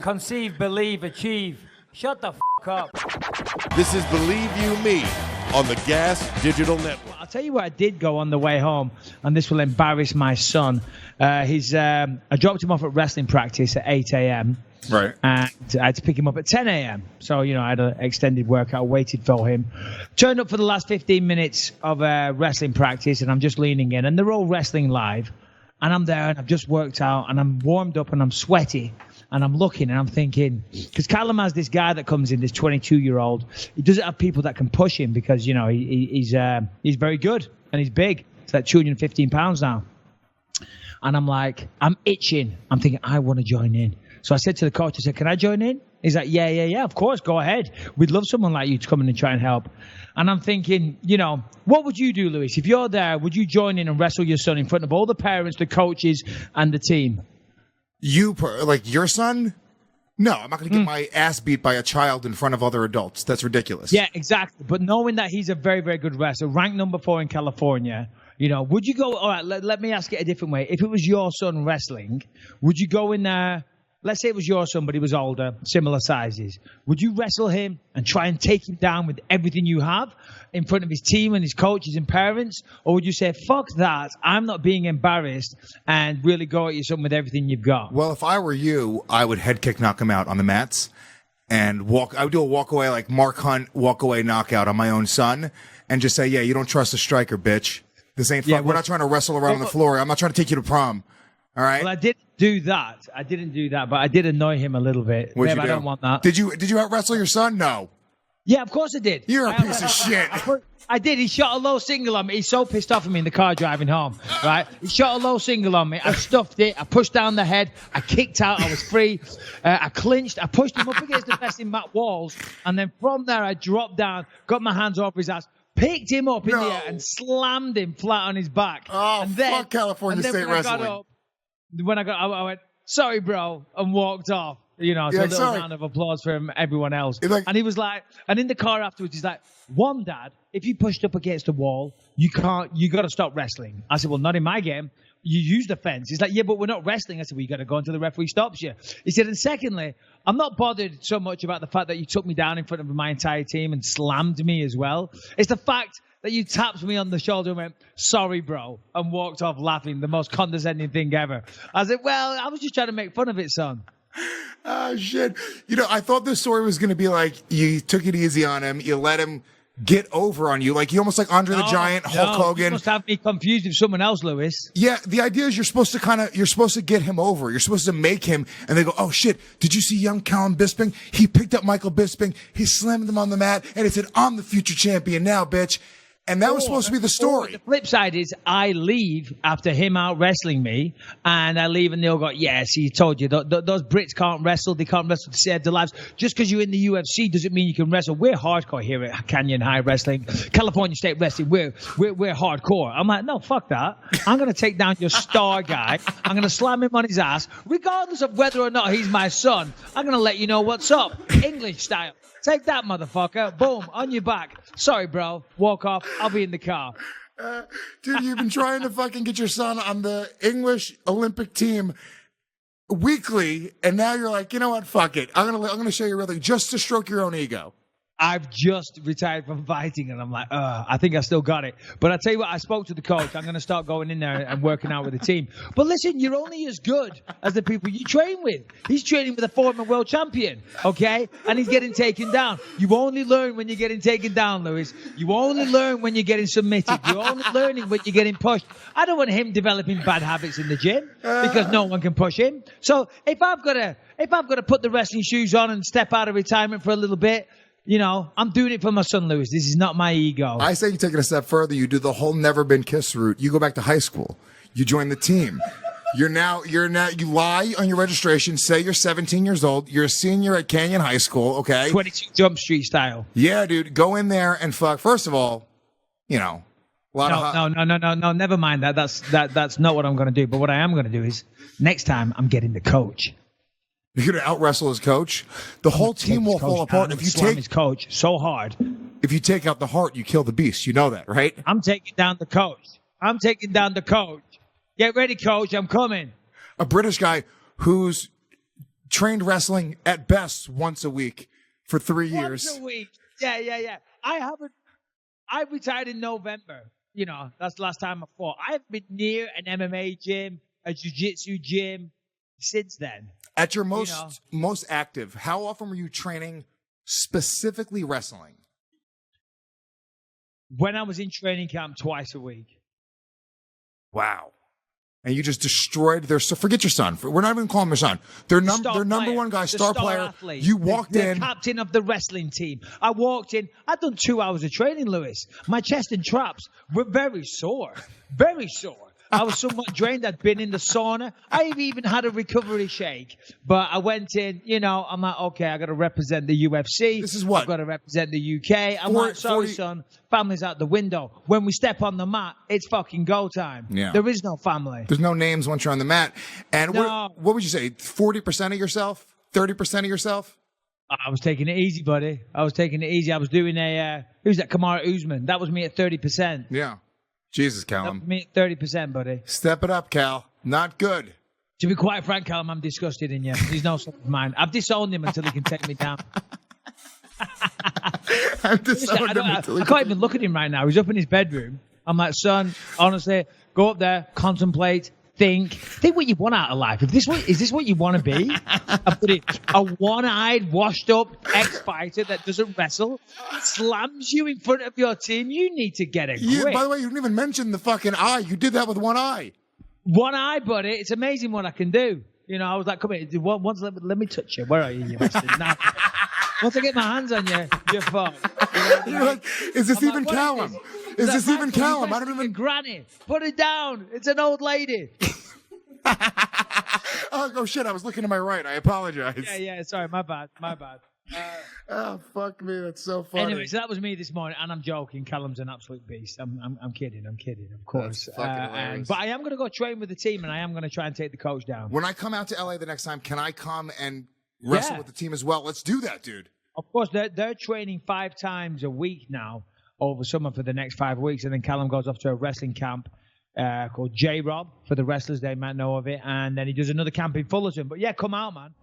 Conceive, believe, achieve. Shut the up. This is Believe You Me on the Gas Digital Network. I'll tell you what I did go on the way home, and this will embarrass my son. I dropped him off at wrestling practice at 8 a.m. Right. And I had to pick him up at 10 a.m. So, I had an extended workout, waited for him. Turned up for the last 15 minutes of wrestling practice, and I'm just leaning in. And they're all wrestling live. And I'm there, and I've just worked out, and I'm warmed up, and I'm sweaty. And I'm looking, and I'm thinking, because Callum has this guy that comes in, this 22-year-old. He doesn't have people that can push him because, he's very good, and he's big. It's like 215 pounds now. And I'm like, I'm itching. I'm thinking, I want to join in. So I said to the coach, I said, can I join in? He's like, yeah, of course, go ahead. We'd love someone like you to come in and try and help. And I'm thinking, what would you do, Lewis? If you're there, would you join in and wrestle your son in front of all the parents, the coaches, and the team? Your son? No, I'm not going to get my ass beat by a child in front of other adults. That's ridiculous. Yeah, exactly. But knowing that he's a very, very good wrestler, ranked number 4 in California, would you go, all right, let me ask it a different way. If it was your son wrestling, would you go in there? Let's say it was your son, but he was older, similar sizes. Would you wrestle him and try and take him down with everything you have in front of his team and his coaches and parents? Or would you say, fuck that, I'm not being embarrassed, and really go at your son with everything you've got? Well, if I were you, I would head kick knock him out on the mats and I would do a walk away like Mark Hunt walk away knockout on my own son and just say, yeah, you don't trust a striker, bitch. This ain't fun. We're not trying to wrestle around on the floor. I'm not trying to take you to prom. All right. Well, I didn't do that, but I did annoy him a little bit. What'd you do? I don't want that. Did you out wrestle your son? No. Yeah, of course I did. You're a piece of shit. I did. He shot a low single on me. He's so pissed off at me in the car driving home, right? He shot a low single on me. I stuffed it. I pushed down the head. I kicked out. I was free. I clinched. I pushed him up against the wrestling mat walls. And then from there, I dropped down, got my hands over his ass, picked him up in the air and slammed him flat on his back. Oh, and then, fuck California State Wrestling. When I got up, I went, sorry, bro, and walked off. So a little round of applause from everyone else. And he was like, and in the car afterwards, he's like, one, Dad, if you pushed up against a wall, you got to stop wrestling. I said, well, not in my game. You use the fence. He's like, yeah, but we're not wrestling. I said, well, you got to go until the referee stops you. He said, and secondly, I'm not bothered so much about the fact that you took me down in front of my entire team and slammed me as well. It's the fact that you tapped me on the shoulder and went, sorry, bro, and walked off laughing, the most condescending thing ever. I said, well, I was just trying to make fun of it, son. Oh, shit. I thought this story was going to be like, you took it easy on him, you let him get over on you, like you almost like Andre the Giant, Hulk Hogan. You must have me confused with someone else, Lewis. Yeah, the idea is you're supposed to get him over. You're supposed to make him, and they go, oh shit, did you see young Callum Bisping? He picked up Michael Bisping, he slammed him on the mat, and he said, I'm the future champion now, bitch. And that was supposed to be the story. The flip side is I leave after him out wrestling me, and I leave and they'll go, yes, he told you. Those Brits can't wrestle. They can't wrestle to save their lives. Just because you're in the UFC doesn't mean you can wrestle. We're hardcore here at Canyon High Wrestling, California State Wrestling. We're hardcore. I'm like, no, fuck that. I'm going to take down your star guy. I'm going to slam him on his ass. Regardless of whether or not he's my son, I'm going to let you know what's up. English style. Take that, motherfucker. Boom, on your back. Sorry, bro. Walk off. I'll be in the car. Dude, you've been trying to fucking get your son on the English Olympic team weekly, and now you're like, you know what? Fuck it. I'm gonna show you really just to stroke your own ego. I've just retired from fighting, and I'm like, I think I still got it. But I tell you what, I spoke to the coach. I'm going to start going in there and working out with the team. But listen, you're only as good as the people you train with. He's training with a former world champion, okay? And he's getting taken down. You only learn when you're getting taken down, Lewis. You only learn when you're getting submitted. You're only learning when you're getting pushed. I don't want him developing bad habits in the gym because no one can push him. So if I've got to put the wrestling shoes on and step out of retirement for a little bit, I'm doing it for my son, Lewis. This is not my ego. I say you take it a step further. You do the whole never been kissed route. You go back to high school. You join the team. You lie on your registration. Say you're 17 years old. You're a senior at Canyon High School. Okay. 22 Jump Street style. Yeah, dude. Go in there and fuck. First of all, No, never mind that. That's not what I'm going to do. But what I am going to do is next time I'm getting the coach. You're going to out-wrestle his coach? The whole team will fall apart. If you take his coach so hard. If you take out the heart, you kill the beast. You know that, right? I'm taking down the coach. Get ready, coach. I'm coming. A British guy who's trained wrestling at best once a week for 3 years. Once a week. Yeah. I retired in November. You know, that's the last time I fought. I've been near an MMA gym, a jiu-jitsu gym since then. At your most active, how often were you training specifically wrestling? When I was in training camp, twice a week. Wow. And you just destroyed their... So forget your son. We're not even calling him your son. Their number one guy, star player. Athlete. You walked in... The captain of the wrestling team. I walked in. I'd done 2 hours of training, Lewis. My chest and traps were very sore. Very sore. I was somewhat drained. I'd been in the sauna. I even had a recovery shake. But I went in, you know, I'm like, okay, I got to represent the UFC. This is what? I've got to represent the UK. I'm like, sorry, son, family's out the window. When we step on the mat, it's fucking go time. Yeah. There is no family. There's no names once you're on the mat. And No. what would you say, 40% of yourself? 30% of yourself? I was taking it easy, buddy. I was taking it easy. I was doing who's that, Kamaru Usman? That was me at 30%. Yeah. Jesus, That Callum. was me at 30%, buddy. Step it up, Cal. Not good. To be quite frank, Callum, I'm disgusted in you. He's no son of mine. I've disowned him until he can take me down. I'm disowned him I until he can't even look at him right now. He's up in his bedroom. I'm like, son, honestly, go up there, contemplate, think what you want out of life. Is this what you want to be? A one-eyed, washed-up ex-fighter that doesn't wrestle slams you in front of your team. You need to get a grip. By the way, you didn't even mention the fucking eye. You did that with one eye. One eye, buddy. It's amazing what I can do. You know, I was like, come here. Let me touch you. Where are you bastard? Now, once I get my hands on you, you're fucked. You're like, is this even Callum? Is this even Callum? I don't even... Granny, put it down. It's an old lady. Oh, shit. I was looking to my right. I apologize. Yeah. Sorry, my bad. Oh, fuck me. That's so funny. Anyway, so that was me this morning, and I'm joking. Callum's an absolute beast. I'm kidding, of course. That's fucking hilarious. But I am going to go train with the team, and I am going to try and take the coach down. When I come out to LA the next time, can I come and wrestle with the team as well? Let's do that, dude. Of course, they're training 5 times a week now over summer for the next 5 weeks, and then Callum goes off to a wrestling camp called J-Rob for the wrestlers. They might know of it, and then he does another camp in Fullerton. But yeah, come out, man.